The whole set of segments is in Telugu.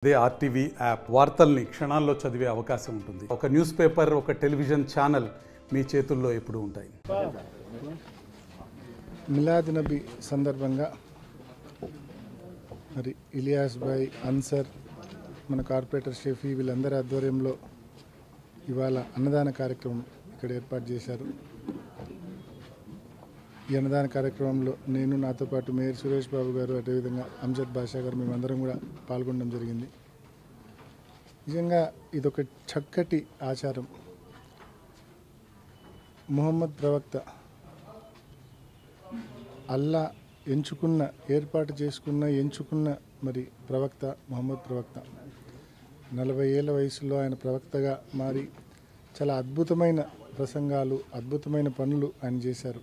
అదే ఆర్టీవీ యాప్ వార్తల్ని క్షణాల్లో చదివే అవకాశం ఉంటుంది. ఒక న్యూస్ పేపర్, ఒక టెలివిజన్ ఛానల్ మీ చేతుల్లో ఎప్పుడూ ఉంటాయి. మిలాద్ నబీ సందర్భంగా మరి ఇలియాస్ భాయ్, అన్సర్, మన కార్పొరేటర్ షఫీ వీళ్ళందరి ఆధ్వర్యంలో ఇవాళ అన్నదాన కార్యక్రమం ఇక్కడ ఏర్పాటు చేశారు. ఈ అన్నదాన కార్యక్రమంలో నేను, నాతో పాటు మేయర్ సురేష్ బాబు గారు, అదేవిధంగా అంజద్ బాషా గారు మేమందరం కూడా పాల్గొనడం జరిగింది. నిజంగా ఇదొక చక్కటి ఆచారం. ముహమ్మద్ ప్రవక్త అల్లా ఏర్పాటు ఎంచుకున్న మరి ప్రవక్త ముహమ్మద్ ప్రవక్త 40 ఏళ్ల వయసులో ఆయన ప్రవక్తగా మారి చాలా అద్భుతమైన ప్రసంగాలు, అద్భుతమైన పనులు ఆయన చేశారు.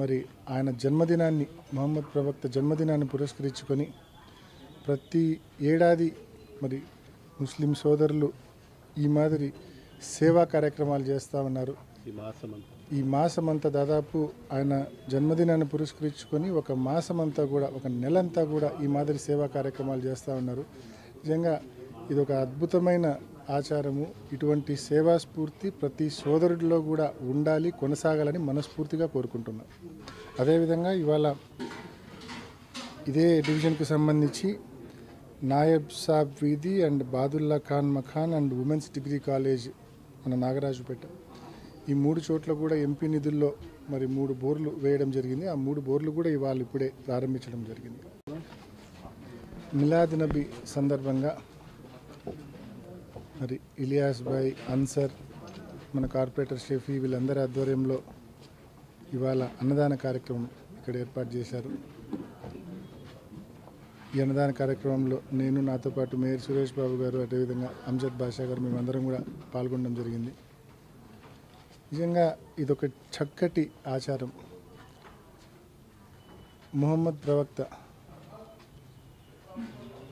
మరి ఆయన జన్మదినాన్ని, ముహమ్మద్ ప్రవక్త జన్మదినాన్ని పురస్కరించుకొని ప్రతి ఏడాది మరి ముస్లిం సోదరులు ఈ మాదిరి సేవా కార్యక్రమాలు చేస్తూ ఉన్నారు. ఈ మాసమంతా దాదాపు ఆయన జన్మదినాన్ని పురస్కరించుకొని ఒక మాసమంతా కూడా, ఒక నెలంతా కూడా ఈ మాదిరి సేవా కార్యక్రమాలు చేస్తూ ఉన్నారు. నిజంగా ఇది ఒక అద్భుతమైన ఆచారము. ఇటువంటి సేవా స్ఫూర్తి ప్రతి సోదరుడిలో కూడా ఉండాలి, కొనసాగాలని మనస్ఫూర్తిగా కోరుకుంటున్నాం. అదేవిధంగా ఇవాళ ఇదే డివిజన్కు సంబంధించి నాయబ్ సాబ్ వీధి and Badulla Khan Makaan and women's degree college మన నాగరాజుపేట, ఈ 3 చోట్ల కూడా ఎంపీ నిధుల్లో మరి 3 బోర్లు వేయడం జరిగింది. ఆ 3 బోర్లు కూడా ఇవాళ ఇప్పుడే ప్రారంభించడం జరిగింది. మిలాద్ నబీ సందర్భంగా మరి ఇలియాస్ భాయ్, అన్సర్, మన కార్పొరేటర్ షఫీ వీళ్ళందరి ఆధ్వర్యంలో ఇవాళ అన్నదాన కార్యక్రమం ఇక్కడ ఏర్పాటు చేశారు. ఈ అన్నదాన కార్యక్రమంలో నేను, నాతో పాటు మేయర్ సురేష్ బాబు గారు, అదేవిధంగా అంజద్ బాషా గారు మేమందరం కూడా పాల్గొనడం జరిగింది. నిజంగా ఇదొక చక్కటి ఆచారం. ముహమ్మద్ ప్రవక్త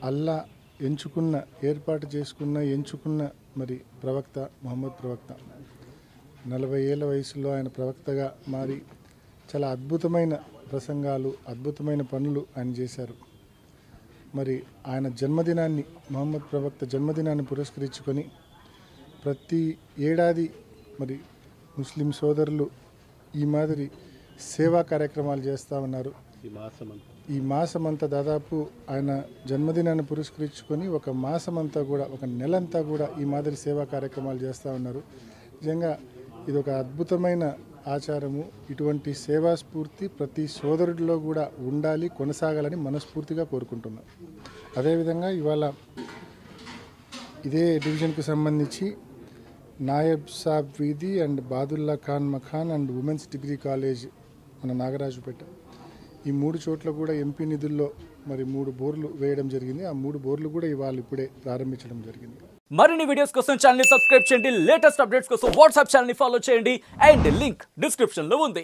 అల్లా ఏర్పాటు ఎంచుకున్న మరి ప్రవక్త ముహమ్మద్ ప్రవక్త 40 ఏళ్ల వయసులో ఆయన ప్రవక్తగా మారి చాలా అద్భుతమైన ప్రసంగాలు, అద్భుతమైన పనులు ఆయన చేశారు. మరి ఆయన జన్మదినాన్ని, ముహమ్మద్ ప్రవక్త జన్మదినాన్ని పురస్కరించుకొని ప్రతి ఏడాది మరి ముస్లిం సోదరులు ఈ మాదిరి సేవా కార్యక్రమాలు చేస్తూ ఉన్నారు. ఈ మాసమంతా దాదాపు ఆయన జన్మదినాన్ని పురస్కరించుకొని ఒక మాసమంతా కూడా, ఒక నెలంతా కూడా ఈ మాదిరి సేవా కార్యక్రమాలు చేస్తూ ఉన్నారు. నిజంగా ఇది ఒక అద్భుతమైన ఆచారము. ఇటువంటి సేవా స్ఫూర్తి ప్రతి సోదరుడిలో కూడా ఉండాలి, కొనసాగాలని మనస్ఫూర్తిగా కోరుకుంటున్నాం. అదేవిధంగా ఇవాళ ఇదే డివిజన్కు సంబంధించి నాయబ్ సాబ్ వీధి and Badulla Khan Makaan and women's degree college మన నాగరాజుపేట, ఈ 3 చోట్ల కూడా ఎంపీ నిధుల్లో మరి 3 బోర్లు వేయడం జరిగింది. ఆ 3 బోర్లు కూడా ఇవాళ ఇప్పుడే ప్రారంభించడం జరిగింది. మరిన్ని వీడియోస్ కోసం ఛానల్ ని సబ్స్క్రైబ్ చేయండి. లేటెస్ట్ అప్డేట్స్ కోసం వాట్సాప్ ఛానల్ ని ఫాలో చేయండి. అండ్ లింక్ డిస్క్రిప్షన్ లో ఉంది.